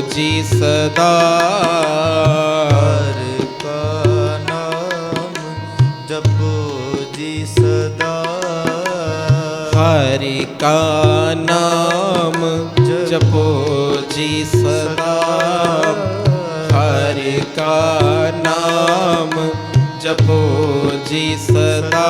जी सदा। हर का नाम जपो जी सदा। हरि का नाम जपो जी सदा। हरि का नाम जपो जी सदा।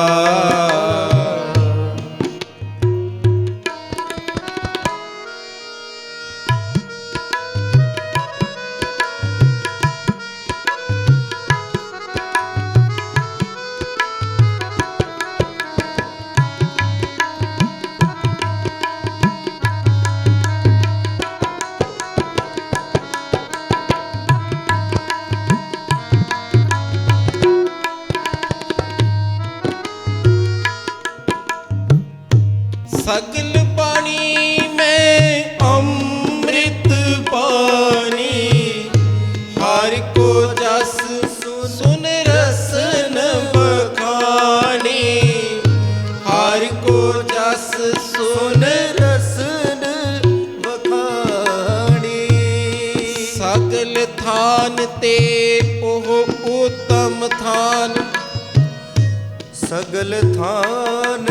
सगल पानी में अमृत पानी। हर को जस सुन रसन बखानी। हर को जस सुन रसन बखानी। सगल थान ते ओह उत्तम थान। सगल थान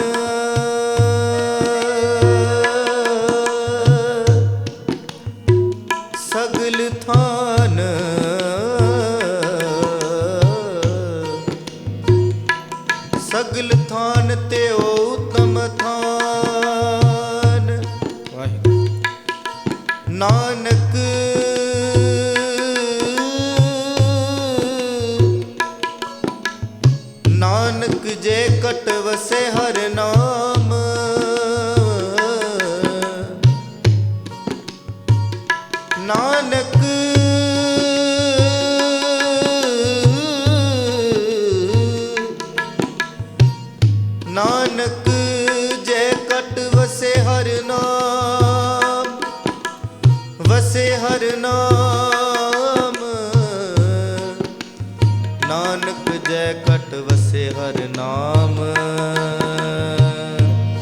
सगल थान सगल थान ते उत्तम थान। नानक नानक जे कट वसे हर नाम। नानक नानक जे कट वसे हर नाम। वसे हर नाम। नानक जय कट वसे हर नाम।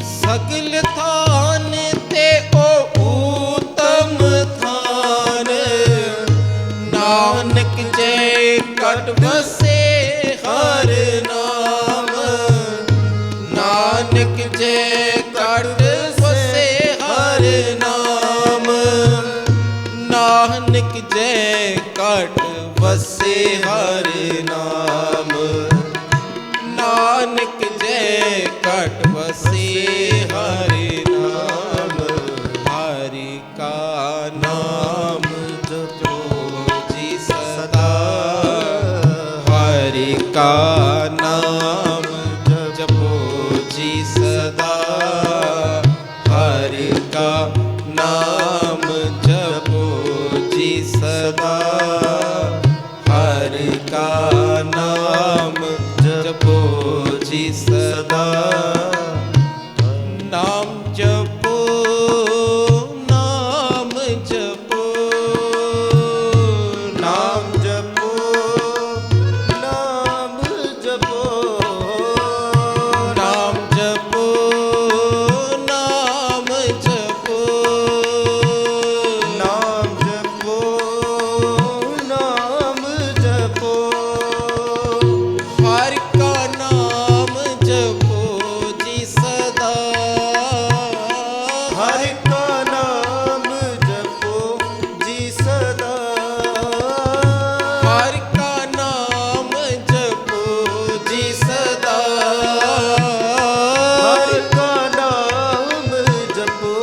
सगल थान ते ओ उत्तम थान। नानक जय कट वसे हर नाम। नानक जय कट वसे हर नाम। नानक जय कट वसे हर नाम। नानक जय कट वसे हर नाम। हरि का नाम जपो जी सदा। हरि का नाम जपो जी सदा। हरि का नाम जपो जी सदा। हरि का नाम जपो जी सदा। नाम जपो नाम जपो। नाम जपो नाम जपो। नाम जपो नाम जपो। नाम जपो नाम जपो। हरि का नाम जपो जी सदा। हरि का नाम जपो जी सदा। हरि का नाम जपो जी सदा। हरि का नाम जपो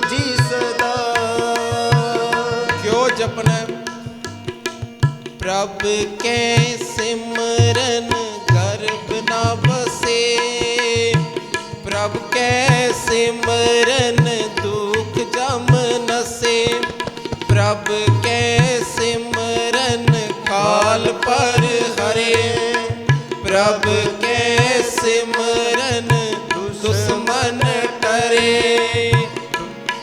जी सदा। क्यों जपना? प्रभ के सिमरन गर्भ न बसे। प्रभ के सिमरन दुख जम नसे। प्रभ के सिमरन काल पर हरे। प्रभ के सिमरन दुश्मन करे।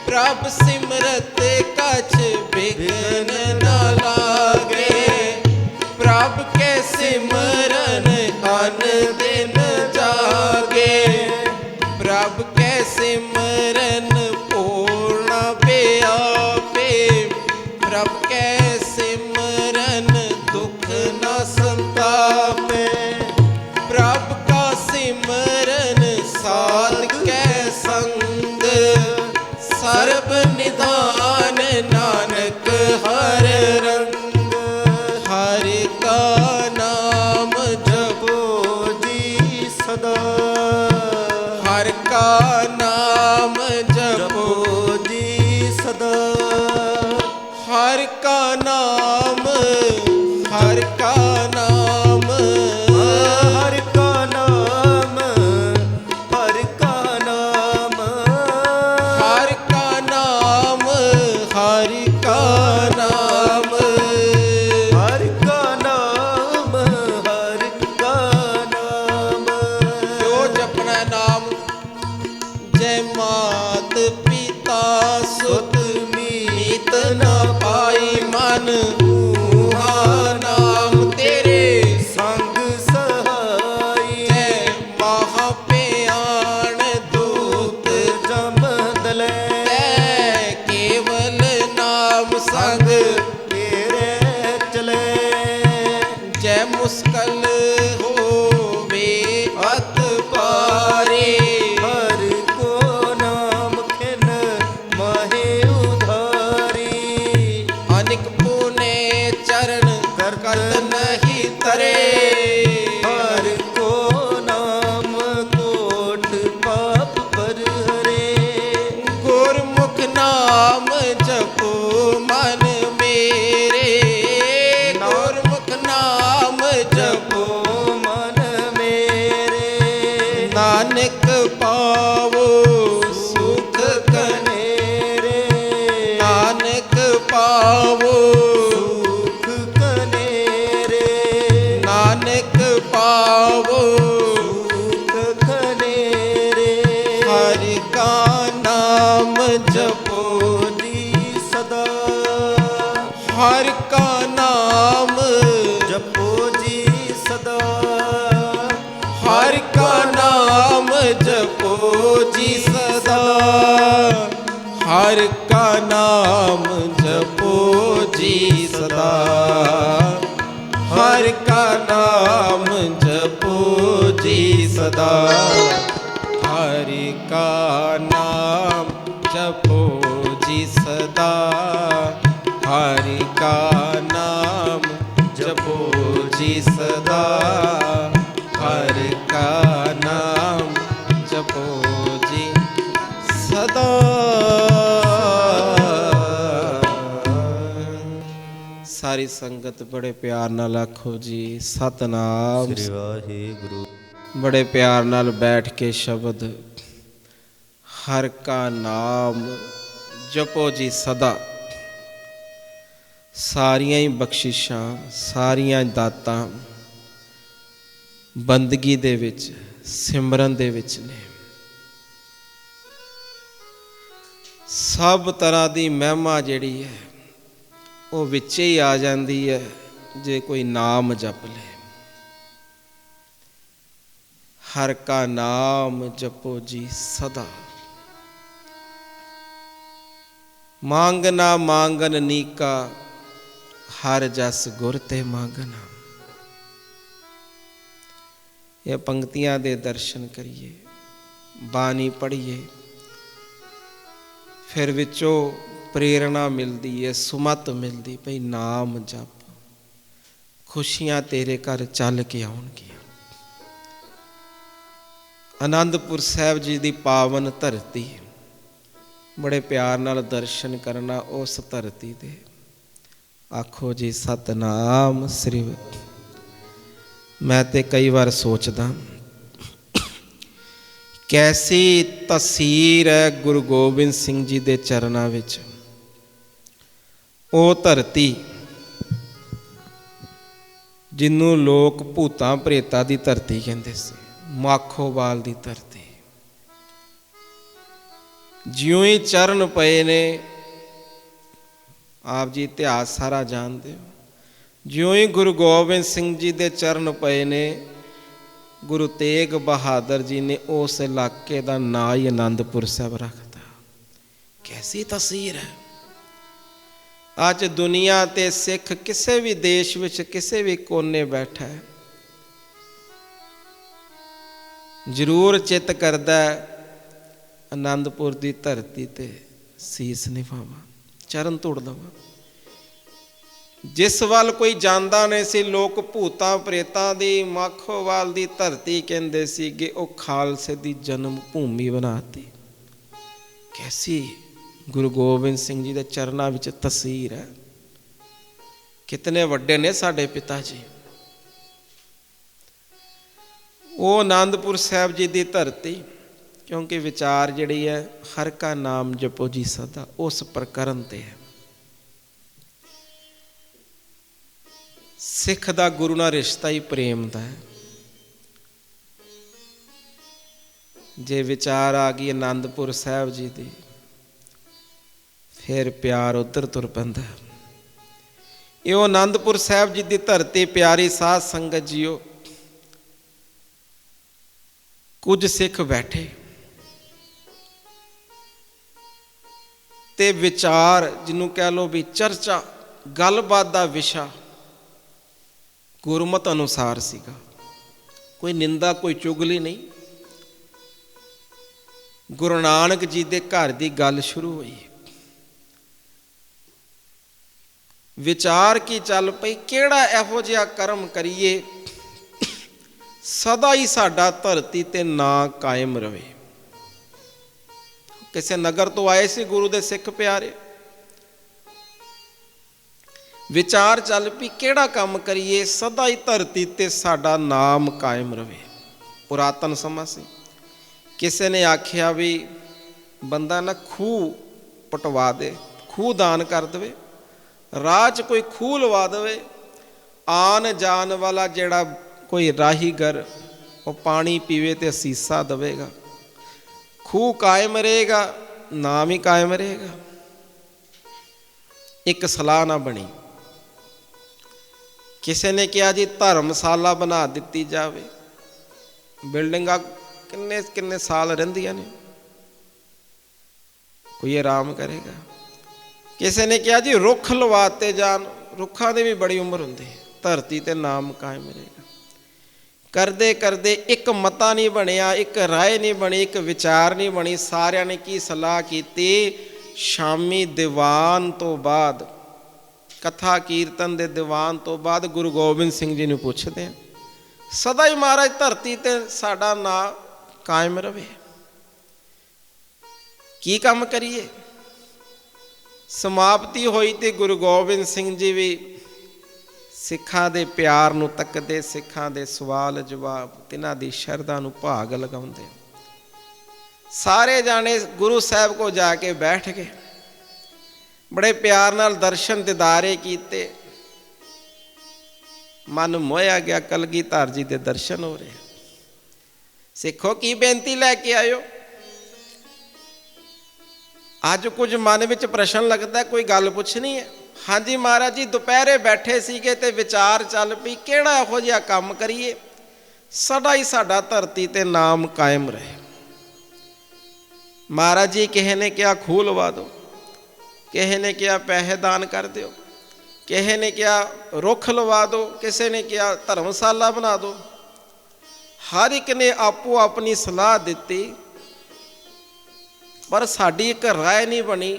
प्रभ सिमरत कछ बिघ्न न लागे। प्रभ के सिमरन अन दिन जागे। प्रभ के सिमरन पूर्ण व्यापे। प्रभ के निधान नानक हर रंग। हर का नाम जपो जी सदा, हर का नाम जपो जपो जी सदा। हर का नाम, हर का नाम, हर का नाम, हर का नाम, हर का नाम, हर का नाम, हर का नाम, हर का नाम। जो जपना नाम, जय मात पिता सुत मीत न पाई मन। ऊहा नाम तेरे संग सहाई, जय महाप्याण दूत जम दले, तै केवल नाम संग। तेरे चले। जय मुस्कल होवे अत पारे, हर को नाम खिन माहे उधारी, अनिक पुने चरण करत नहीं तरे। हर को नाम कोट पाप पर हरे। गुरमुख नाम जपो मन मेरे, गुरमुख नाम जपो जपो मन मेरे, नानक पावो सुख कने। कनेरे, नानक पावो, सुख कनेरे, नानक पावो, सुख कनेरे। हरि का नाम जपो, जी सदा, हर का नाम, जपो जी सदा। हर का नाम जपो जी सदा। हर का नाम जपो जी सदा। हर का नाम जपो जी सदा। हर का नाम जपो जी सदा। हर का नाम जपो जी सदा। हर का नाम जपो जी सदा। सारी संगत बड़े प्यार नाल आखो जी सतनाम। श्री वाहिगुरु। बड़े प्यार नाल बैठ के शब्द हर का नाम जपो जी सदा। सारियां ही बख्शिशां सारियां दातां बंदगी दे विच सिमरन दे विच ने। सब तरह दी महिमा जिहड़ी है वो विच ही आ जांदी है जे कोई नाम जप ले। हर का नाम जपो जी सदा। मांगना मांगन नीका हर जस गुर ते मांगना। ये पंक्तियां दे दर्शन करिए, बानी पढ़िए, फिर विचों प्रेरणा मिलती है, सुमत मिलती भई नाम जप, खुशियां तेरे घर चल के आउणगियां। आनंदपुर साहिब जी दी पावन धरती, बड़े प्यार नाल दर्शन करना उस धरती दे। आखो जी सतनाम श्री। मैं ते कई बार सोचदा कैसी तसीर है गुरु गोबिंद सिंह जी दे चरनां विच। ਉਹ ਧਰਤੀ ਜਿਹਨੂੰ ਲੋਕ ਭੂਤਾਂ ਪ੍ਰੇਤਾਂ ਦੀ ਧਰਤੀ ਕਹਿੰਦੇ ਸੀ, ਮਾਖੋਵਾਲ ਦੀ ਧਰਤੀ। ਜਿਉਂ ਹੀ ਚਰਨ ਪਏ ਨੇ, ਆਪ ਜੀ ਇਤਿਹਾਸ ਸਾਰਾ ਜਾਣਦੇ ਹੋ, ਜਿਉਂ ਹੀ ਗੁਰੂ ਗੋਬਿੰਦ ਸਿੰਘ ਜੀ ਦੇ ਚਰਨ ਪਏ ਨੇ, ਗੁਰੂ ਤੇਗ ਬਹਾਦਰ ਜੀ ਨੇ ਉਸ ਇਲਾਕੇ ਦਾ ਨਾਂ ਹੀ ਆਨੰਦਪੁਰ ਸਾਹਿਬ ਰੱਖਤਾ। ਕੈਸੀ ਤਸਵੀਰ ਹੈ। ਅੱਜ ਦੁਨੀਆ ਤੇ ਸਿੱਖ ਕਿਸੇ ਵੀ ਦੇਸ਼ ਵਿੱਚ ਕਿਸੇ ਵੀ ਕੋਨੇ ਬੈਠਾ ਹੈ, ਜ਼ਰੂਰ ਚਿੱਤ ਕਰਦਾ ਆਨੰਦਪੁਰ ਦੀ ਧਰਤੀ ਤੇ ਸੀਸ ਨਿਭਾਵਾਂ, ਚਰਨ ਧੁੜ ਦੇਵਾਂ। ਜਿਸ ਵੱਲ ਕੋਈ ਜਾਂਦਾ ਨਹੀਂ ਸੀ, ਲੋਕ ਭੂਤਾਂ ਪ੍ਰੇਤਾਂ ਦੀ, ਮਾਖੋਵਾਲ ਦੀ ਧਰਤੀ ਕਹਿੰਦੇ ਸੀਗੇ, ਉਹ ਖਾਲਸੇ ਦੀ ਜਨਮ ਭੂਮੀ ਬਣਾਤੀ। ਕੈਸੀ ਗੁਰੂ ਗੋਬਿੰਦ ਸਿੰਘ ਜੀ ਦੇ ਚਰਨਾਂ ਵਿੱਚ ਤਸਵੀਰ ਹੈ। ਕਿਤਨੇ ਵੱਡੇ ਨੇ ਸਾਡੇ ਪਿਤਾ ਜੀ। ਉਹ ਆਨੰਦਪੁਰ ਸਾਹਿਬ ਜੀ ਦੀ ਧਰਤੀ, ਕਿਉਂਕਿ ਵਿਚਾਰ ਜਿਹੜੀ ਹੈ ਹਰ ਕਾ ਨਾਮ ਜਪੋ ਜੀ ਸਦਾ, ਉਸ ਪ੍ਰਕਰਨ ਤੇ ਹੈ। ਸਿੱਖ ਦਾ ਗੁਰੂ ਨਾਲ ਰਿਸ਼ਤਾ ਹੀ ਪ੍ਰੇਮ ਦਾ ਹੈ। ਜੇ ਵਿਚਾਰ ਆ ਗਈ ਆਨੰਦਪੁਰ ਸਾਹਿਬ ਜੀ ਦੀ, ਫਿਰ ਪਿਆਰ ਉੱਧਰ ਤੁਰ ਪੈਂਦਾ। ਇਹ ਉਹ ਆਨੰਦਪੁਰ ਸਾਹਿਬ ਜੀ ਦੀ ਧਰਤੀ, ਪਿਆਰੀ ਸਾਧ ਸੰਗਤ ਜੀਓ। ਕੁਝ ਸਿੱਖ ਬੈਠੇ ਤੇ ਵਿਚਾਰ, ਜਿਹਨੂੰ ਕਹਿ ਲਓ ਵੀ ਚਰਚਾ, ਗੱਲਬਾਤ ਦਾ ਵਿਸ਼ਾ ਗੁਰਮਤਿ ਅਨੁਸਾਰ ਸੀਗਾ। ਕੋਈ ਨਿੰਦਾ, ਕੋਈ ਚੁਗਲੀ ਨਹੀਂ। ਗੁਰੂ ਨਾਨਕ ਜੀ ਦੇ ਘਰ ਦੀ ਗੱਲ ਸ਼ੁਰੂ ਹੋਈ। ਵਿਚਾਰ ਕੀ ਚੱਲ ਪਈ, ਕਿਹੜਾ ਇਹੋ ਜਿਹਾ ਕਰਮ ਕਰੀਏ ਸਦਾ ਹੀ ਸਾਡਾ ਧਰਤੀ ਤੇ ਨਾਂ ਕਾਇਮ ਰਵੇ। ਕਿਸੇ ਨਗਰ ਤੋਂ ਆਏ ਸੀ ਗੁਰੂ ਦੇ ਸਿੱਖ ਪਿਆਰੇ। ਵਿਚਾਰ ਚੱਲ ਪਈ, ਕਿਹੜਾ ਕੰਮ ਕਰੀਏ ਸਦਾ ਹੀ ਧਰਤੀ ਤੇ ਸਾਡਾ ਨਾਮ ਕਾਇਮ ਰਵੇ। ਪੁਰਾਤਨ ਸਮਾਂ ਸੀ। ਕਿਸੇ ਨੇ ਆਖਿਆ ਵੀ ਬੰਦਾ ਨਾ ਖੂਹ ਪਟਵਾ ਦੇ, ਖੂਹ ਦਾਨ ਕਰ ਦੇਵੇ, ਰਾਹ 'ਚ ਕੋਈ ਖੂਹ ਲਵਾ ਦੇਵੇ, ਆਉਣ ਜਾਣ ਵਾਲਾ ਜਿਹੜਾ ਕੋਈ ਰਾਹੀਗਰ ਉਹ ਪਾਣੀ ਪੀਵੇ ਤੇ ਅਸੀਸਾਂ ਦੇਵੇਗਾ, ਖੂਹ ਕਾਇਮ ਰਹੇਗਾ, ਨਾਮ ਹੀ ਕਾਇਮ ਰਹੇਗਾ। ਇੱਕ ਸਲਾਹ ਨਾ ਬਣੀ। ਕਿਸੇ ਨੇ ਕਿਹਾ ਜੀ ਧਰਮਸ਼ਾਲਾ ਬਣਾ ਦਿੱਤੀ ਜਾਵੇ, ਬਿਲਡਿੰਗਾਂ ਕਿੰਨੇ ਕਿੰਨੇ ਸਾਲ ਰਹਿੰਦੀਆਂ ਨੇ, ਕੋਈ ਆਰਾਮ ਕਰੇਗਾ। ਕਿਸੇ ਨੇ ਕਿਹਾ ਜੀ ਰੁੱਖ ਲਵਾਤੇ ਜਾਣ, ਰੁੱਖਾਂ ਦੀ ਵੀ ਬੜੀ ਉਮਰ ਹੁੰਦੀ, ਧਰਤੀ ਤੇ ਨਾਮ ਕਾਇਮ ਰਹੇਗਾ। ਕਰਦੇ ਕਰਦੇ ਇੱਕ ਮਤਾ ਨਹੀਂ ਬਣਿਆ, ਇੱਕ ਰਾਏ ਨਹੀਂ ਬਣੀ, ਇੱਕ ਵਿਚਾਰ ਨਹੀਂ ਬਣੀ। ਸਾਰਿਆਂ ਨੇ ਕੀ ਸਲਾਹ ਕੀਤੀ, ਸ਼ਾਮੀ ਦੀਵਾਨ ਤੋਂ ਬਾਅਦ, ਕਥਾ ਕੀਰਤਨ ਦੇ ਦੀਵਾਨ ਤੋਂ ਬਾਅਦ ਗੁਰੂ ਗੋਬਿੰਦ ਸਿੰਘ ਜੀ ਨੂੰ ਪੁੱਛਦੇ ਆ, ਸਦਾ ਹੀ ਮਹਾਰਾਜ ਧਰਤੀ ਤੇ ਸਾਡਾ ਨਾਂ ਕਾਇਮ ਰਵੇ, ਕੀ ਕੰਮ ਕਰੀਏ। ਸਮਾਪਤੀ ਹੋਈ ਤੇ ਗੁਰੂ ਗੋਬਿੰਦ ਸਿੰਘ ਜੀ ਵੀ ਸਿੱਖਾਂ ਦੇ ਪਿਆਰ ਨੂੰ ਤੱਕਦੇ, ਸਿੱਖਾਂ ਦੇ ਸਵਾਲ ਜਵਾਬ, ਤਿਨਾਂ ਦੀ ਸ਼ਰਧਾ ਨੂੰ ਭਾਗ ਲਗਾਉਂਦੇ। ਸਾਰੇ ਜਾਣੇ ਗੁਰੂ ਸਾਹਿਬ ਕੋਲ ਜਾ ਕੇ ਬੈਠ ਗਏ, ਬੜੇ ਪਿਆਰ ਨਾਲ ਦਰਸ਼ਨ ਦਿਦਾਰੇ ਕੀਤੇ। ਮਨ ਮੋਹਿਆ ਗਿਆ, ਕਲਗੀਧਰ ਜੀ ਦੇ ਦਰਸ਼ਨ ਹੋ ਰਹੇ। ਸਿੱਖੋ ਕੀ ਬੇਨਤੀ ਲੈ ਕੇ ਆਇਓ? ਅੱਜ ਕੁਝ ਮਨ ਵਿੱਚ ਪ੍ਰਸ਼ਨ ਲੱਗਦਾ, ਕੋਈ ਗੱਲ ਪੁੱਛਣੀ ਹੈ? ਹਾਂਜੀ ਮਹਾਰਾਜ ਜੀ, ਦੁਪਹਿਰੇ ਬੈਠੇ ਸੀਗੇ ਤੇ ਵਿਚਾਰ ਚੱਲ ਪਈ, ਕਿਹੜਾ ਇਹੋ ਜਿਹਾ ਕੰਮ ਕਰੀਏ ਸਦਾ ਹੀ ਸਾਡਾ ਧਰਤੀ ਤੇ ਨਾਮ ਕਾਇਮ ਰਹੇ। ਮਹਾਰਾਜ ਜੀ ਕਿਸੇ ਨੇ ਕਿਹਾ ਖੂਹ ਲਵਾ ਦਿਓ, ਕਿਸੇ ਨੇ ਕਿਹਾ ਪੈਸੇ ਦਾਨ ਕਰ ਦਿਓ, ਕਿਸੇ ਨੇ ਕਿਹਾ ਰੁੱਖ ਲਵਾ ਦਿਓ, ਕਿਸੇ ਨੇ ਕਿਹਾ ਧਰਮਸ਼ਾਲਾ ਬਣਾ ਦਿਓ। ਹਰ ਇੱਕ ਨੇ ਆਪੋ ਆਪਣੀ ਸਲਾਹ ਦਿੱਤੀ, ਪਰ ਸਾਡੀ ਇੱਕ ਰਾਏ ਨਹੀਂ ਬਣੀ।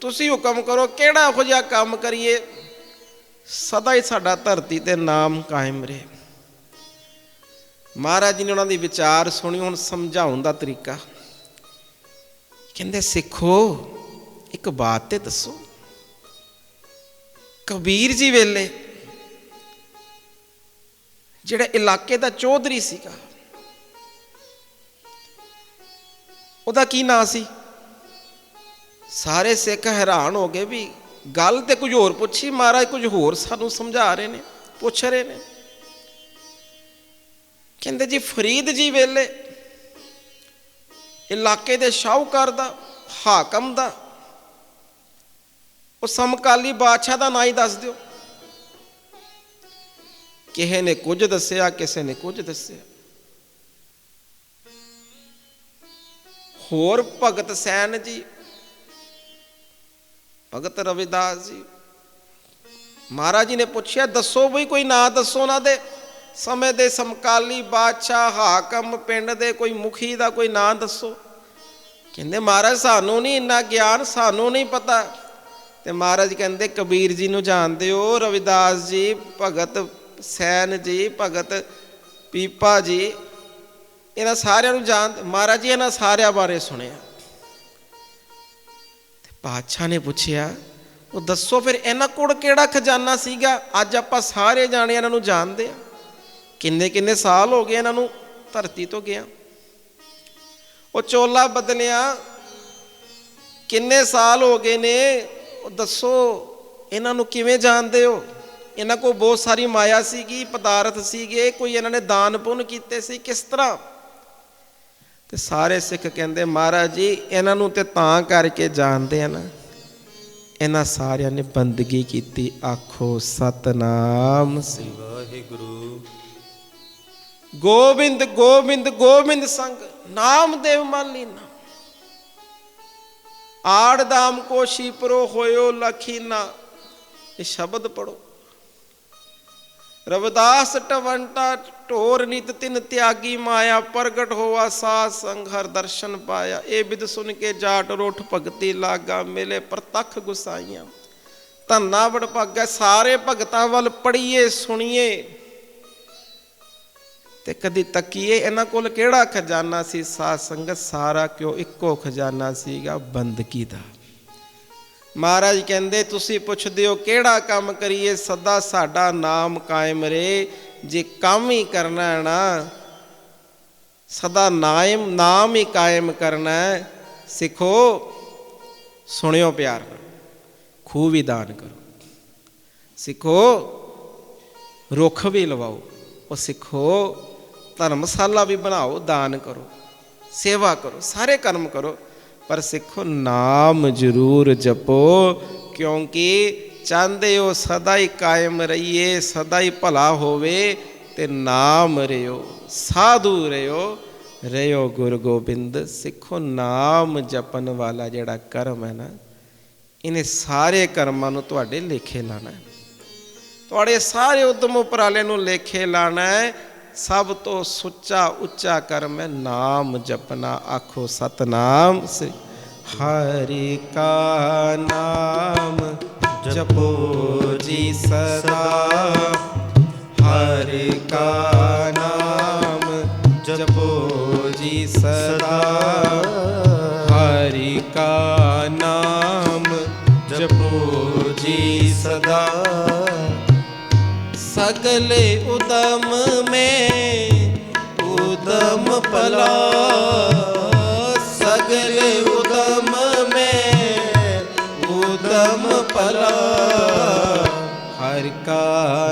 ਤੁਸੀਂ ਹੁਕਮ ਕਰੋ, ਕਿਹੜਾ ਇਹੋ ਜਿਹਾ ਕੰਮ ਕਰੀਏ ਸਦਾ ਹੀ ਸਾਡਾ ਧਰਤੀ ਤੇ ਨਾਮ ਕਾਇਮ ਰਹੇ। ਮਹਾਰਾਜ ਜੀ ਨੇ ਉਹਨਾਂ ਦੀ ਵਿਚਾਰ ਸੁਣੀ। ਹੁਣ ਸਮਝਾਉਣ ਦਾ ਤਰੀਕਾ, ਕਹਿੰਦੇ ਸਿੱਖੋ ਇੱਕ ਬਾਤ ਤੇ ਦੱਸੋ, ਕਬੀਰ ਜੀ ਵੇਲੇ ਜਿਹੜੇ ਇਲਾਕੇ ਦਾ ਚੌਧਰੀ ਸੀਗਾ, ਉਹਦਾ ਕੀ ਨਾਂ ਸੀ? ਸਾਰੇ ਸਿੱਖ ਹੈਰਾਨ ਹੋ ਗਏ ਵੀ ਗੱਲ ਤੇ ਕੁਝ ਹੋਰ ਪੁੱਛੀ, ਮਹਾਰਾਜ ਕੁਝ ਹੋਰ ਸਾਨੂੰ ਸਮਝਾ ਰਹੇ ਨੇ, ਪੁੱਛ ਰਹੇ ਨੇ। ਕਹਿੰਦੇ ਜੀ ਫਰੀਦ ਜੀ ਵੇਲੇ ਇਲਾਕੇ ਦੇ ਸ਼ਾਹੂਕਾਰ ਦਾ, ਹਾਕਮ ਦਾ, ਉਹ ਸਮਕਾਲੀ ਬਾਦਸ਼ਾਹ ਦਾ ਨਾਂ ਹੀ ਦੱਸ ਦਿਓ। ਕਿਸੇ ਨੇ ਕੁਝ ਦੱਸਿਆ, ਕਿਸੇ ਨੇ ਕੁਝ ਦੱਸਿਆ। ਹੋਰ ਭਗਤ ਸੈਨ ਜੀ, ਭਗਤ ਰਵਿਦਾਸ ਜੀ, ਮਹਾਰਾਜ ਜੀ ਨੇ ਪੁੱਛਿਆ ਦੱਸੋ ਬਈ ਕੋਈ ਨਾਂ ਦੱਸੋ ਉਹਨਾਂ ਦੇ ਸਮੇਂ ਦੇ, ਸਮਕਾਲੀ ਬਾਦਸ਼ਾਹ, ਹਾਕਮ, ਪਿੰਡ ਦੇ ਕੋਈ ਮੁਖੀ ਦਾ ਕੋਈ ਨਾਂ ਦੱਸੋ। ਕਹਿੰਦੇ ਮਹਾਰਾਜ ਸਾਨੂੰ ਨਹੀਂ ਇੰਨਾ ਗਿਆਨ, ਸਾਨੂੰ ਨਹੀਂ ਪਤਾ। ਤੇ ਮਹਾਰਾਜ ਕਹਿੰਦੇ ਕਬੀਰ ਜੀ ਨੂੰ ਜਾਣਦੇ ਹੋ, ਰਵਿਦਾਸ ਜੀ, ਭਗਤ ਸੈਨ ਜੀ, ਭਗਤ ਪੀਪਾ ਜੀ, ਇਹਨਾਂ ਸਾਰਿਆਂ ਨੂੰ ਜਾਣਦੇ। ਮਹਾਰਾਜ ਜੀ ਇਹਨਾਂ ਸਾਰਿਆਂ ਬਾਰੇ ਸੁਣਿਆ। ਤੇ ਪਾਤਸ਼ਾਹ ਨੇ ਪੁੱਛਿਆ, ਉਹ ਦੱਸੋ ਫਿਰ ਇਹਨਾਂ ਕੋਲ ਕਿਹੜਾ ਖਜ਼ਾਨਾ ਸੀਗਾ? ਅੱਜ ਆਪਾਂ ਸਾਰੇ ਜਾਣੇ ਇਹਨਾਂ ਨੂੰ ਜਾਣਦੇ ਆ। ਕਿੰਨੇ ਕਿੰਨੇ ਸਾਲ ਹੋ ਗਏ ਇਹਨਾਂ ਨੂੰ ਧਰਤੀ ਤੋਂ ਗਿਆ। ਉਹ ਚੋਲਾ ਬਦਲਿਆ, ਕਿੰਨੇ ਸਾਲ ਹੋ ਗਏ ਨੇ, ਉਹ ਦੱਸੋ ਇਹਨਾਂ ਨੂੰ ਕਿਵੇਂ ਜਾਣਦੇ ਹੋ? ਇਹਨਾਂ ਕੋਲ ਬਹੁਤ ਸਾਰੀ ਮਾਇਆ ਸੀਗੀ, ਪਦਾਰਥ ਸੀਗੇ, ਕੋਈ ਇਹਨਾਂ ਨੇ ਦਾਨ ਪੁੰਨ ਕੀਤੇ ਸੀ, ਕਿਸ ਤਰ੍ਹਾਂ? ਤੇ ਸਾਰੇ ਸਿੱਖ ਕਹਿੰਦੇ ਮਹਾਰਾਜ ਜੀ ਇਹਨਾਂ ਨੂੰ ਤੇ ਤਾਂ ਕਰਕੇ ਜਾਣਦੇ ਆ ਨਾ, ਇਹਨਾਂ ਸਾਰਿਆਂ ਨੇ ਬੰਦਗੀ ਕੀਤੀ। ਆਖੋ ਸਤਨਾਮ ਸ੍ਰੀ ਵਾਹਿਗੁਰੂ। ਗੋਬਿੰਦ ਗੋਬਿੰਦ ਗੋਬਿੰਦ ਸੰਗ ਨਾਮਦੇਵ ਮਨ ਲੀਨਾ। ਆੜ ਦਾਮ ਕੋ ਸ਼ੀਪਰੋ ਹੋਇਓ ਲਖੀਨਾ। ਇਹ ਸ਼ਬਦ ਪੜੋ। ਰਵਿਦਾਸ ਟਵੰਟਾ ਢੋਰ ਨਿਤ ਤਿਨ ਤਿਆਗੀ ਮਾਇਆ, ਪ੍ਰਗਟ ਹੋਆ ਸਾਧ ਸੰਗ ਹਰ ਦਰਸ਼ਨ ਪਾਇਆ। ਇਹ ਬਿਦ ਸੁਨ ਕੇ ਜਾਟ ਰੋਠ ਭਗਤੀ ਲਾਗਾ, ਮਿਲੇ ਪ੍ਰਤੱਖ ਗੁਸਾਈਆਂ ਧੰਨਾ ਵਡ ਭਾਗਾ। ਸਾਰੇ ਭਗਤਾਂ ਵੱਲ ਪੜੀਏ ਸੁਣੀਏ ਤੇ ਕਦੀ ਤੱਕੀਏ ਇਹਨਾਂ ਕੋਲ ਕਿਹੜਾ ਖਜ਼ਾਨਾ ਸੀ। ਸਾਧ ਸੰਗਤ ਸਾਰਾ ਕਿਉਂ ਇੱਕੋ ਖਜ਼ਾਨਾ ਸੀਗਾ, ਬੰਦਗੀ ਦਾ। ਮਹਾਰਾਜ ਕਹਿੰਦੇ ਤੁਸੀਂ ਪੁੱਛਦੇ ਹੋ ਕਿਹੜਾ ਕੰਮ ਕਰੀਏ, ਸਦਾ ਸਾਡਾ ਨਾਮ ਕਾਇਮ ਰਹੇ। ਜੇ ਕੰਮ ਹੀ ਕਰਨਾ ਹੈ ਨਾ, ਸਦਾ ਨਾਮ ਹੀ ਕਾਇਮ ਕਰਨਾ ਹੈ। ਸਿੱਖੋ ਸੁਣਿਓ ਪਿਆਰ ਨਾਲ, ਖੂਹ ਵੀ ਦਾਨ ਕਰੋ। ਸਿੱਖੋ ਰੁੱਖ ਵੀ ਲਵਾਓ। ਉਹ ਸਿੱਖੋ ਧਰਮਸ਼ਾਲਾ ਵੀ ਬਣਾਓ, ਦਾਨ ਕਰੋ, ਸੇਵਾ ਕਰੋ, ਸਾਰੇ ਕਰਮ ਕਰੋ। ਪਰ ਸਿੱਖੋ ਨਾਮ ਜ਼ਰੂਰ ਜਪੋ, ਕਿਉਂਕਿ ਚਾਹੁੰਦੇ ਹੋ ਸਦਾ ਹੀ ਕਾਇਮ ਰਹੀਏ, ਸਦਾ ਹੀ ਭਲਾ ਹੋਵੇ। ਤੇ ਨਾਮ ਰਿਓ, ਸਾਧੂ ਰਿਓ ਗੁਰੂ ਗੋਬਿੰਦ। ਸਿੱਖੋ ਨਾਮ ਜਪਣ ਵਾਲਾ ਜਿਹੜਾ ਕਰਮ ਹੈ ਨਾ, ਇਹਨੇ ਸਾਰੇ ਕਰਮਾਂ ਨੂੰ ਤੁਹਾਡੇ ਲੇਖੇ ਲਾਣਾ ਹੈ। ਤੁਹਾਡੇ ਸਾਰੇ ਉਦਮ ਉਪਰਾਲੇ ਨੂੰ ਲੇਖੇ ਲਾਣਾ ਹੈ। ਸਭ ਤੋਂ ਸੁੱਚਾ ਉੱਚਾ ਕਰਮ ਹੈ ਨਾਮ ਜਪਣਾ। ਆਖੋ ਸਤਨਾਮ ਸ੍ਰੀ। ਹਰਿ ਕਾ ਨਾਮ ਜਪੋ ਜੀ ਸਦਾ, ਹਰਿ ਕਾ ਨਾਮ ਜਪੋ ਜੀ ਸਦਾ, ਹਰਿ ਕਾ ਨਾਮ ਜਪੋ ਜੀ ਸਦਾ। सगले उदम में उदम पला, सगले उदम में उदम पला। हर का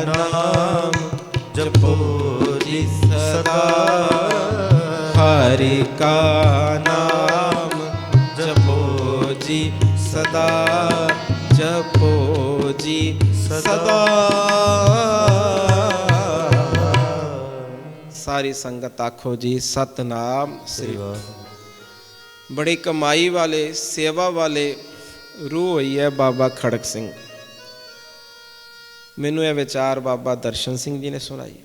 नाम जपो जी सदा, हरि का नाम जपो जी सदा, जपो जी सदा। सारी संगत आखो जी सतनाम श्री। बड़ी कमाई वाले सेवा वाले रूह हुई है बाबा खड़क सिंह। मैनू यह विचार बाबा दर्शन सिंह जी ने सुनाई।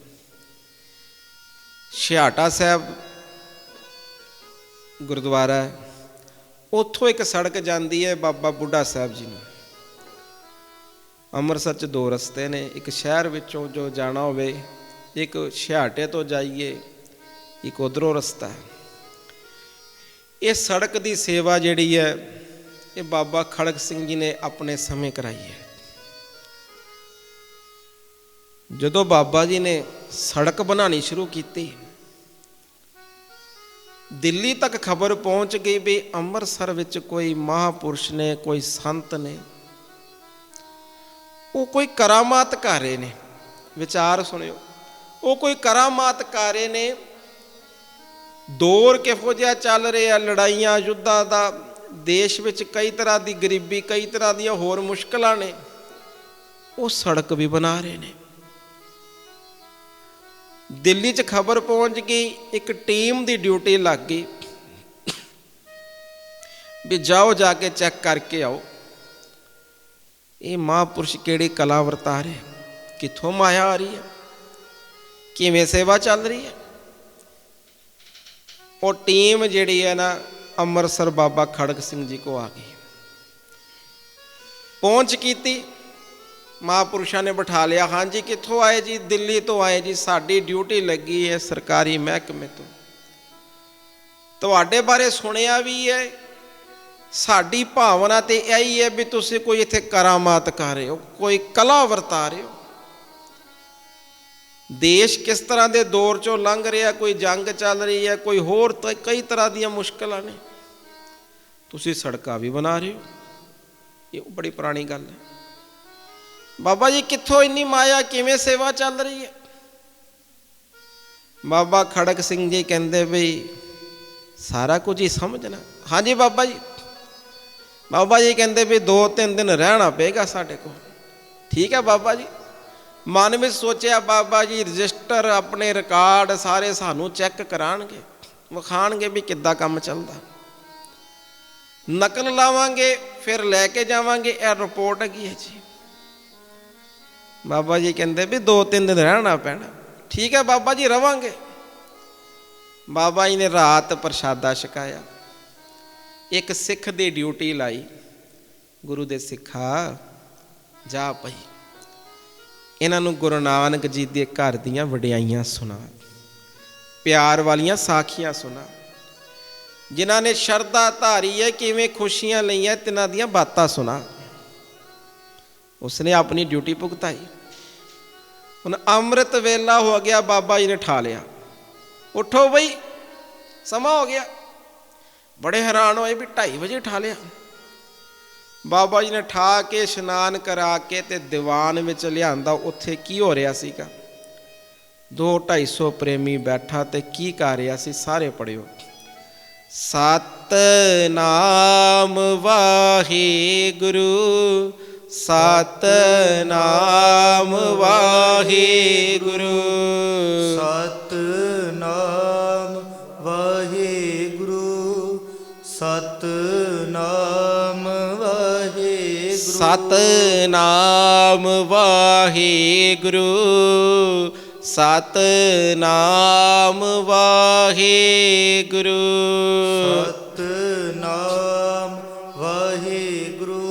छियाटा साहब गुरुद्वारा है, उत्थों एक सड़क जाती है बाबा बुढ़ा साहब जी ने। ਅੰਮ੍ਰਿਤਸਰ 'ਚ ਦੋ ਰਸਤੇ ਨੇ, ਇੱਕ ਸ਼ਹਿਰ ਵਿੱਚੋਂ ਜੋ ਜਾਣਾ ਹੋਵੇ, ਇੱਕ ਛਿਆਟੇ ਤੋਂ ਜਾਈਏ, ਇੱਕ ਉੱਧਰੋਂ ਰਸਤਾ ਹੈ। ਇਹ ਸੜਕ ਦੀ ਸੇਵਾ ਜਿਹੜੀ ਹੈ ਇਹ ਬਾਬਾ ਖੜਕ ਸਿੰਘ ਜੀ ਨੇ ਆਪਣੇ ਸਮੇਂ ਕਰਾਈ ਹੈ। ਜਦੋਂ ਬਾਬਾ ਜੀ ਨੇ ਸੜਕ ਬਣਾਉਣੀ ਸ਼ੁਰੂ ਕੀਤੀ, ਦਿੱਲੀ ਤੱਕ ਖਬਰ ਪਹੁੰਚ ਗਈ ਵੀ ਅੰਮ੍ਰਿਤਸਰ ਵਿੱਚ ਕੋਈ ਮਹਾਂਪੁਰਸ਼ ਨੇ, ਕੋਈ ਸੰਤ ਨੇ, ਉਹ ਕੋਈ ਕਰਾਮਾਤ ਕਰ ਰਹੇ ਨੇ। ਵਿਚਾਰ ਸੁਣਿਓ, ਉਹ ਕੋਈ ਕਰਾਮਾਤ ਕਰ ਰਹੇ ਨੇ। ਦੌਰ ਕਿਹੋ ਜਿਹਾ ਚੱਲ ਰਿਹਾ, ਲੜਾਈਆਂ ਯੁੱਧਾਂ ਦਾ, ਦੇਸ਼ ਵਿੱਚ ਕਈ ਤਰ੍ਹਾਂ ਦੀ ਗਰੀਬੀ, ਕਈ ਤਰ੍ਹਾਂ ਦੀਆਂ ਹੋਰ ਮੁਸ਼ਕਲਾਂ ਨੇ। ਉਹ ਸੜਕ ਵੀ ਬਣਾ ਰਹੇ ਨੇ। ਦਿੱਲੀ 'ਚ ਖਬਰ ਪਹੁੰਚ ਗਈ, ਇੱਕ ਟੀਮ ਦੀ ਡਿਊਟੀ ਲੱਗ ਗਈ ਵੀ ਜਾਓ ਜਾ ਕੇ ਚੈੱਕ ਕਰਕੇ ਆਓ ਇਹ ਮਹਾਂਪੁਰਸ਼ ਕਿਹੜੀ ਕਲਾ ਵਰਤਾ ਰਹੇ, ਕਿੱਥੋਂ ਮਾਇਆ ਆ ਰਹੀ ਹੈ, ਕਿਵੇਂ ਸੇਵਾ ਚੱਲ ਰਹੀ ਹੈ। ਉਹ ਟੀਮ ਜਿਹੜੀ ਹੈ ਨਾ ਅੰਮ੍ਰਿਤਸਰ ਬਾਬਾ ਖੜਕ ਸਿੰਘ ਜੀ ਕੋ ਆ ਗਈ। ਪਹੁੰਚ ਕੀਤੀ, ਮਹਾਂਪੁਰਸ਼ਾਂ ਨੇ ਬਿਠਾ ਲਿਆ। ਹਾਂਜੀ ਕਿੱਥੋਂ ਆਏ ਜੀ? ਦਿੱਲੀ ਤੋਂ ਆਏ ਜੀ, ਸਾਡੀ ਡਿਊਟੀ ਲੱਗੀ ਹੈ ਸਰਕਾਰੀ ਮਹਿਕਮੇ ਤੋਂ। ਤੁਹਾਡੇ ਬਾਰੇ ਸੁਣਿਆ ਵੀ ਹੈ, ਸਾਡੀ ਭਾਵਨਾ ਤੇ ਇਹੀ ਹੈ ਵੀ ਤੁਸੀਂ ਕੋਈ ਇੱਥੇ ਕਰਾਮਾਤ ਕਰ ਰਹੇ ਹੋ, ਕੋਈ ਕਲਾ ਵਰਤਾ ਰਹੇ ਹੋ। ਦੇਸ਼ ਕਿਸ ਤਰ੍ਹਾਂ ਦੇ ਦੌਰ ਚੋਂ ਲੰਘ ਰਿਹਾ, ਕੋਈ ਜੰਗ ਚੱਲ ਰਹੀ ਹੈ, ਕੋਈ ਹੋਰ ਕਈ ਤਰ੍ਹਾਂ ਦੀਆਂ ਮੁਸ਼ਕਲਾਂ ਨੇ, ਤੁਸੀਂ ਸੜਕਾਂ ਵੀ ਬਣਾ ਰਹੇ ਹੋ। ਇਹ ਬੜੀ ਪੁਰਾਣੀ ਗੱਲ ਹੈ। ਬਾਬਾ ਜੀ ਕਿੱਥੋਂ ਇੰਨੀ ਮਾਇਆ, ਕਿਵੇਂ ਸੇਵਾ ਚੱਲ ਰਹੀ ਹੈ? ਬਾਬਾ ਖੜਕ ਸਿੰਘ ਜੀ ਕਹਿੰਦੇ ਬਈ ਸਾਰਾ ਕੁਝ ਹੀ ਸਮਝਣਾ। ਹਾਂਜੀ ਬਾਬਾ ਜੀ। ਬਾਬਾ ਜੀ ਕਹਿੰਦੇ ਵੀ 2-3 ਦਿਨ ਰਹਿਣਾ ਪਏਗਾ ਸਾਡੇ ਕੋਲ। ਠੀਕ ਹੈ ਬਾਬਾ ਜੀ। ਮਨ ਵਿੱਚ ਸੋਚਿਆ ਬਾਬਾ ਜੀ ਰਜਿਸਟਰ ਆਪਣੇ ਰਿਕਾਰਡ ਸਾਰੇ ਸਾਨੂੰ ਚੈੱਕ ਕਰਾਉਣਗੇ, ਵਿਖਾਣਗੇ ਵੀ ਕਿੱਦਾਂ ਕੰਮ ਚੱਲਦਾ, ਨਕਲ ਲਾਵਾਂਗੇ, ਫਿਰ ਲੈ ਕੇ ਜਾਵਾਂਗੇ, ਇਹ ਰਿਪੋਰਟ ਹੈਗੀ ਹੈ ਜੀ। ਬਾਬਾ ਜੀ ਕਹਿੰਦੇ ਵੀ 2-3 ਦਿਨ ਰਹਿਣਾ ਪੈਣਾ। ਠੀਕ ਹੈ ਬਾਬਾ ਜੀ ਰਵਾਂਗੇ। ਬਾਬਾ ਜੀ ਨੇ ਰਾਤ ਪ੍ਰਸ਼ਾਦਾ ਛਕਾਇਆ, ਇੱਕ ਸਿੱਖ ਦੀ ਡਿਊਟੀ ਲਾਈ। ਗੁਰੂ ਦੇ ਸਿੱਖਾ ਜਾ ਪਈ, ਇਹਨਾਂ ਨੂੰ ਗੁਰੂ ਨਾਨਕ ਜੀ ਦੇ ਘਰ ਦੀਆਂ ਵਡਿਆਈਆਂ ਸੁਣਾ, ਪਿਆਰ ਵਾਲੀਆਂ ਸਾਖੀਆਂ ਸੁਣਾ। ਜਿਨ੍ਹਾਂ ਨੇ ਸ਼ਰਧਾ ਧਾਰੀ ਹੈ, ਕਿਵੇਂ ਖੁਸ਼ੀਆਂ ਲਈਆਂ, ਤਿੰਨਾਂ ਦੀਆਂ ਬਾਤਾਂ ਸੁਣਾ। ਉਸਨੇ ਆਪਣੀ ਡਿਊਟੀ ਭੁਗਤਾਈ। ਹੁਣ ਅੰਮ੍ਰਿਤ ਵੇਲਾ ਹੋ ਗਿਆ, ਬਾਬਾ ਜੀ ਨੇ ਠਾ ਲਿਆ, ਉੱਠੋ ਬਈ ਸਮਾਂ ਹੋ ਗਿਆ। ਬੜੇ ਹੈਰਾਨ ਹੋਏ ਵੀ 2:30 ਵਜੇ ਠਾ ਲਿਆ। ਬਾਬਾ ਜੀ ਨੇ ਠਾ ਕੇ ਇਸ਼ਨਾਨ ਕਰਾ ਕੇ ਤੇ ਦੀਵਾਨ ਵਿੱਚ ਲਿਆਂਦਾ। ਉੱਥੇ ਕੀ ਹੋ ਰਿਹਾ ਸੀਗਾ? 200-250 ਪ੍ਰੇਮੀ ਬੈਠਾ ਤੇ ਕੀ ਕਰ ਰਿਹਾ ਸੀ? ਸਾਰੇ ਪੜਿਓ। ਸਤਿਨਾਮ ਵਾਹਿਗੁਰੂ, ਸਤਿਨਾਮ ਵਾਹਿਗੁਰੂ, ਸਤਿਨਾਮ ਵਾਹਿਗੁਰੂ, ਸਤਿਨਾਮ ਵਾਹਿਗੁਰੂ, ਸਤਿਨਾਮ ਵਾਹਿਗੁਰੂ, ਸਤਿਨਾਮ ਵਾਹਿਗੁਰੂ, ਸਤਿਨਾਮ ਵਾਹਿਗੁਰੂ,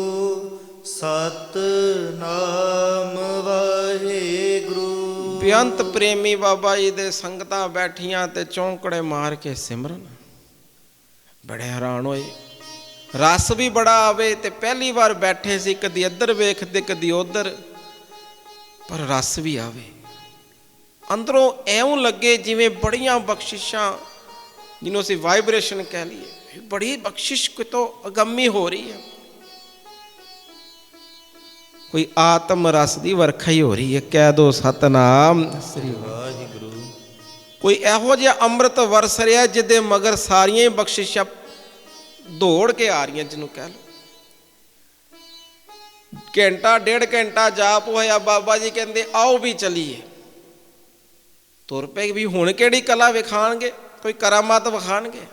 ਸਤਿਨਾਮ ਵਾਹਿਗੁਰੂ। ਬੇਅੰਤ ਪ੍ਰੇਮੀ ਬਾਬਾ ਜੀ ਦੇ ਸੰਗਤਾਂ ਬੈਠੀਆਂ ਤੇ ਚੌਂਕੜੇ ਮਾਰ ਕੇ ਸਿਮਰਨ। ਬੜੇ ਹੈਰਾਨ ਹੋਏ, ਰਸ ਵੀ ਬੜਾ ਆਵੇ ਤੇ ਪਹਿਲੀ ਵਾਰ ਬੈਠੇ ਸੀ, ਕਦੀ ਇੱਧਰ ਵੇਖਦੇ ਕਦੀ ਉੱਧਰ, ਪਰ ਰਸ ਵੀ ਆਵੇ। ਅੰਦਰੋਂ ਐਉਂ ਲੱਗੇ ਜਿਵੇਂ ਬੜੀਆਂ ਬਖਸ਼ਿਸ਼ਾਂ, ਜਿਹਨੂੰ ਅਸੀਂ ਵਾਈਬ੍ਰੇਸ਼ਨ ਕਹਿ ਲਈਏ, ਬੜੀ ਬਖਸ਼ਿਸ਼ ਕਿਤੋਂ ਅਗੰਮੀ ਹੋ ਰਹੀ ਹੈ। ਕੋਈ ਆਤਮ ਰਸ ਦੀ ਵਰਖਾ ਹੀ ਹੋ ਰਹੀ ਹੈ। ਕਹਿ ਦੋ ਸਤਨਾਮ ਸ੍ਰੀ ਵਾਹਿਗੁਰੂ। ਕੋਈ ਇਹੋ ਜਿਹਾ ਅੰਮ੍ਰਿਤ ਵਰਸ ਰਿਹਾ ਜਿਹਦੇ ਮਗਰ ਸਾਰੀਆਂ ਹੀ ਬਖਸ਼ਿਸ਼ਾਂ ਦੌੜ ਕੇ ਆ ਰਹੀਆਂ, ਜਿਹਨੂੰ ਕਹਿ ਲਓ। ਘੰਟਾ 1.5 ਘੰਟਾ ਜਾਪ ਹੋਇਆ। ਬਾਬਾ ਜੀ ਕਹਿੰਦੇ ਆਓ ਵੀ ਚਲੀਏ। ਤੁਰ ਪਏ ਵੀ ਹੁਣ ਕਿਹੜੀ ਕਲਾ ਵਿਖਾਣਗੇ, ਕੋਈ ਕਰਾਮਾਤ ਵਿਖਾਣਗੇ।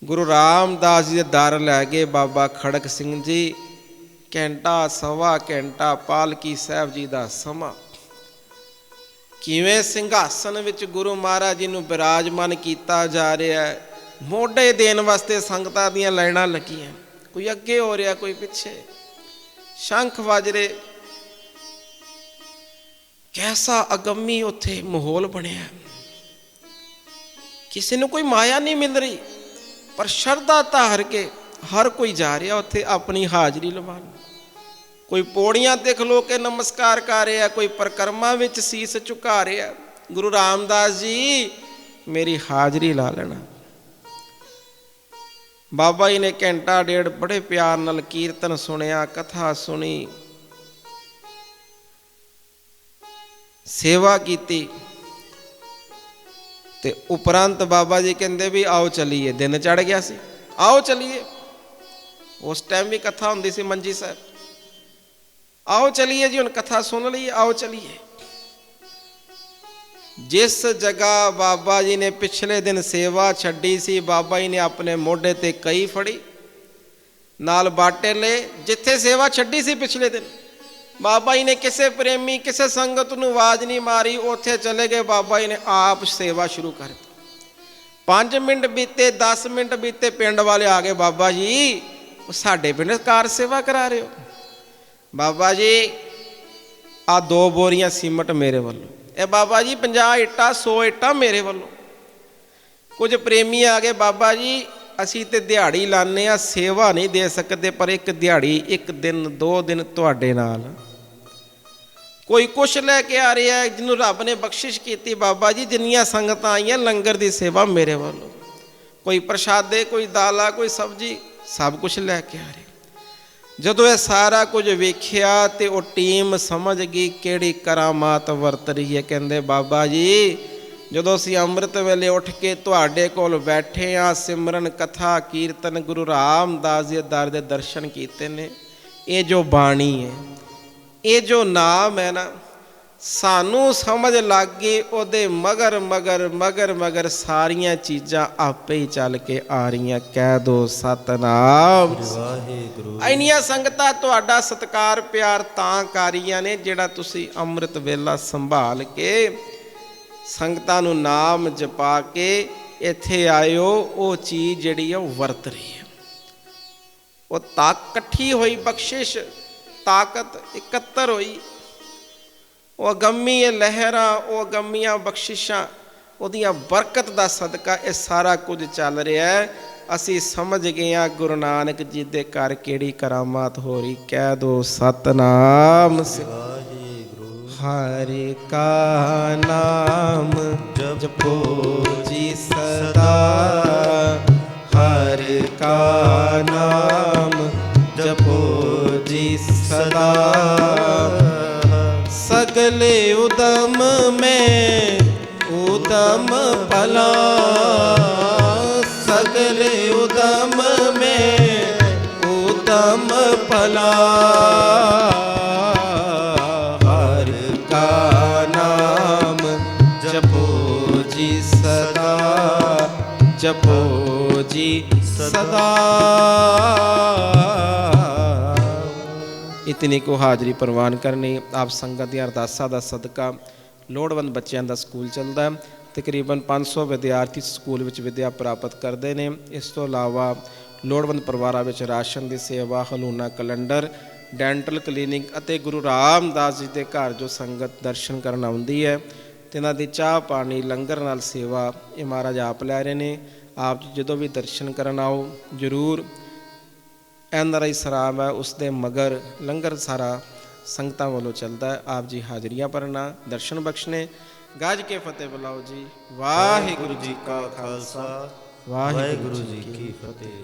ਗੁਰੂ ਰਾਮਦਾਸ ਜੀ ਦੇ ਦਰ ਲੈ ਗਏ ਬਾਬਾ ਖੜਕ ਸਿੰਘ ਜੀ। ਘੰਟਾ ਸਵਾ ਘੰਟਾ ਪਾਲਕੀ ਸਾਹਿਬ ਜੀ ਦਾ ਸਮਾਂ, ਕਿਵੇਂ ਸਿੰਘਾਸਨ ਵਿੱਚ ਗੁਰੂ ਮਹਾਰਾਜ ਜੀ ਨੂੰ ਬਿਰਾਜਮਾਨ ਕੀਤਾ ਜਾ ਰਿਹਾ ਹੈ। ਮੋਢੇ ਦੇਣ ਵਾਸਤੇ ਸੰਗਤਾਂ ਦੀਆਂ ਲਾਈਨਾਂ ਲੱਗੀਆਂ, ਕੋਈ ਅੱਗੇ ਹੋ ਰਿਹਾ ਕੋਈ ਪਿੱਛੇ, ਸ਼ੰਖ ਵੱਜ ਰਹੇ। ਕੈਸਾ ਅਗੰਮੀ ਉੱਥੇ ਮਾਹੌਲ ਬਣਿਆ। ਕਿਸੇ ਨੂੰ ਕੋਈ ਮਾਇਆ ਨਹੀਂ ਮਿਲ ਰਹੀ, ਪਰ ਸ਼ਰਧਾ ਧਾਰ ਕੇ ਹਰ ਕੋਈ ਜਾ ਰਿਹਾ ਉੱਥੇ ਆਪਣੀ ਹਾਜ਼ਰੀ ਲਵਾਉਣ। ਕੋਈ ਪੌੜੀਆਂ ਤੇ ਖਲੋ ਕੇ ਨਮਸਕਾਰ ਕਰ ਰਿਹਾ, ਕੋਈ ਪਰਿਕਰਮਾ ਵਿੱਚ ਸੀਸ ਝੁਕਾ ਰਿਹਾ। ਗੁਰੂ ਰਾਮਦਾਸ ਜੀ ਮੇਰੀ ਹਾਜ਼ਰੀ ਲਾ ਲੈਣਾ। ਬਾਬਾ ਜੀ ਨੇ ਘੰਟਾ 1.5 ਬੜੇ ਪਿਆਰ ਨਾਲ ਕੀਰਤਨ ਸੁਣਿਆ, ਕਥਾ ਸੁਣੀ, ਸੇਵਾ ਕੀਤੀ ਤੇ ਉਪਰੰਤ ਬਾਬਾ ਜੀ ਕਹਿੰਦੇ ਵੀ ਆਓ ਚਲੀਏ। ਦਿਨ ਚੜ ਗਿਆ ਸੀ, ਆਓ ਚਲੀਏ। ਉਸ ਟਾਈਮ ਵੀ ਕਥਾ ਹੁੰਦੀ ਸੀ ਮੰਜੀ ਸਾਹਿਬ। ਆਓ ਚਲੀਏ ਜੀ, ਹੁਣ ਕਥਾ ਸੁਣ ਲਈ, ਆਓ ਚਲੀਏ। ਜਿਸ ਜਗ੍ਹਾ ਬਾਬਾ ਜੀ ਨੇ ਪਿਛਲੇ ਦਿਨ ਸੇਵਾ ਛੱਡੀ ਸੀ, ਬਾਬਾ ਜੀ ਨੇ ਆਪਣੇ ਮੋਢੇ ਤੇ ਕਈ ਫੜੀ, ਨਾਲ ਬਾਟੇ ਲਏ। ਜਿੱਥੇ ਸੇਵਾ ਛੱਡੀ ਸੀ ਪਿਛਲੇ ਦਿਨ, ਬਾਬਾ ਜੀ ਨੇ ਕਿਸੇ ਪ੍ਰੇਮੀ ਕਿਸੇ ਸੰਗਤ ਨੂੰ ਆਵਾਜ਼ ਨਹੀਂ ਮਾਰੀ, ਉੱਥੇ ਚਲੇ ਗਏ। ਬਾਬਾ ਜੀ ਨੇ ਆਪ ਸੇਵਾ ਸ਼ੁਰੂ ਕਰ ਦਿੱਤੀ। 5 ਮਿੰਟ ਬੀਤੇ, 10 ਮਿੰਟ ਬੀਤੇ, ਪਿੰਡ ਵਾਲੇ ਆ ਗਏ, ਬਾਬਾ ਜੀ ਉਹ ਸਾਡੇ ਪਿੰਡ ਕਾਰ ਸੇਵਾ ਕਰਾ ਰਹੇ ਹੋ। ਬਾਬਾ ਜੀ ਆ 2 ਬੋਰੀਆਂ ਸੀਮਟ ਮੇਰੇ ਵੱਲੋਂ, ਇਹ ਬਾਬਾ ਜੀ 50 ਇੱਟਾਂ 100 ਇੱਟਾਂ ਮੇਰੇ ਵੱਲੋਂ। ਕੁਝ ਪ੍ਰੇਮੀ ਆ ਗਏ, ਬਾਬਾ ਜੀ ਅਸੀਂ ਤੇ ਦਿਹਾੜੀ ਲਾਉਂਦੇ ਆ, ਸੇਵਾ ਨਹੀਂ ਦੇ ਸਕਦੇ, ਪਰ ਇੱਕ ਦਿਹਾੜੀ, ਇੱਕ ਦਿਨ 2 ਦਿਨ ਤੁਹਾਡੇ ਨਾਲ। ਕੋਈ ਕੁਛ ਲੈ ਕੇ ਆ ਰਿਹਾ, ਜਿਹਨੂੰ ਰੱਬ ਨੇ ਬਖਸ਼ਿਸ਼ ਕੀਤੀ, ਬਾਬਾ ਜੀ ਜਿੰਨੀਆਂ ਸੰਗਤਾਂ ਆਈਆਂ ਲੰਗਰ ਦੀ ਸੇਵਾ ਮੇਰੇ ਵੱਲੋਂ, ਕੋਈ ਪ੍ਰਸ਼ਾਦੇ, ਕੋਈ ਦਾਲਾਂ, ਕੋਈ ਸਬਜ਼ੀ, ਸਭ ਕੁਝ ਲੈ ਕੇ ਆ ਰਹੇ। ਜਦੋਂ ਇਹ ਸਾਰਾ ਕੁਝ ਵੇਖਿਆ ਤੇ ਉਹ ਟੀਮ ਸਮਝ ਗਈ ਕਿਹੜੀ ਕਰਾਮਾਤ ਵਰਤ ਰਹੀ ਹੈ। ਕਹਿੰਦੇ ਬਾਬਾ ਜੀ ਜਦੋਂ ਅਸੀਂ ਅੰਮ੍ਰਿਤ ਵੇਲੇ ਉੱਠ ਕੇ ਤੁਹਾਡੇ ਕੋਲ ਬੈਠੇ ਆ, ਸਿਮਰਨ ਕਥਾ ਕੀਰਤਨ ਗੁਰੂ ਰਾਮਦਾਸ ਜੀ ਦਰ ਦੇ ਦਰਸ਼ਨ ਕੀਤੇ ਨੇ, ਇਹ ਜੋ ਬਾਣੀ ਹੈ, ਇਹ ਜੋ ਨਾਮ ਹੈ ਨਾ, ਸਾਨੂੰ ਸਮਝ ਲੱਗ ਗਈ ਉਹਦੇ ਮਗਰ ਮਗਰ ਮਗਰ ਮਗਰ ਸਾਰੀਆਂ ਚੀਜ਼ਾਂ ਆਪੇ ਹੀ ਚੱਲ ਕੇ ਆ ਰਹੀਆਂ। ਕਹਿ ਦੋ ਸਤਨਾਮ ਵਾਹਿਗੁਰੂ। ਇੰਨੀਆਂ ਸੰਗਤਾਂ ਤੁਹਾਡਾ ਸਤਿਕਾਰ ਪਿਆਰ ਤਾਂ ਕਰ ਰਹੀਆਂ ਨੇ ਜਿਹੜਾ ਤੁਸੀਂ ਅੰਮ੍ਰਿਤ ਵੇਲਾ ਸੰਭਾਲ ਕੇ ਸੰਗਤਾਂ ਨੂੰ ਨਾਮ ਜਪਾ ਕੇ ਇੱਥੇ ਆਇਓ। ਉਹ ਚੀਜ਼ ਜਿਹੜੀ ਆ ਉਹ ਵਰਤ ਰਹੀ ਹੈ, ਉਹ ਤਾਕਤ ਇਕੱਠੀ ਹੋਈ, ਬਖਸ਼ਿਸ਼ ਤਾਕਤ ਇਕੱਤਰ ਹੋਈ, ਉਹ ਅਗੰਮੀ ਲਹਿਰਾਂ, ਉਹ ਅਗੰਮੀਆਂ ਬਖਸ਼ਿਸ਼ਾਂ, ਉਹਦੀਆਂ ਬਰਕਤ ਦਾ ਸਦਕਾ ਇਹ ਸਾਰਾ ਕੁਝ ਚੱਲ ਰਿਹਾ ਹੈ। ਅਸੀਂ ਸਮਝ ਗਏ ਹਾਂ ਗੁਰੂ ਨਾਨਕ ਜੀ ਦੇ ਘਰ ਕਿਹੜੀ ਕਰਾਮਾਤ ਹੋ ਰਹੀ। ਕਹਿ ਦੋ ਸਤਨਾਮ ਵਾਹਿਗੁਰੂ। ਹਰਿ ਕਾ ਨਾਮ ਜਪੋ ਜੀ ਸਦਾ, ਹਰਿ ਕਾ ਨਾਮ ਜਪੋ ਜੀ ਸਦਾ। सगले उदम में उदम भला, सगले उदम में उदम भला। हर का नाम जपो जी सदा, जपो जी सदा। इतनी को हाज़री प्रवान करनी। आप संगत दी अरदासां दा सदका लोड़वंद बच्चों का स्कूल चलता है। तकरीबन 500 विद्यार्थी स्कूल में विद्या प्राप्त करते हैं। इस तो इलावा लोड़वंद परिवारों में राशन की सेवा, हलूना कैलेंडर, डेंटल क्लीनिक और गुरु रामदास जी के घर जो संगत दर्शन करन आउंदी है, तिन्हां दी चाह पानी लंगर नाल सेवा ये महाराज आप लै रहे हैं। आप जो भी दर्शन करन आओ जरूर। NRI सराम है, उसके मगर लंगर सारा संगतां वालों चलता है। आप जी हाजरियां भरना, दर्शन बख्शने, गाज के फतेह बुलाओ जी। वाहिगुरू जी का खालसा, वाहिगुरू जी की फतेह।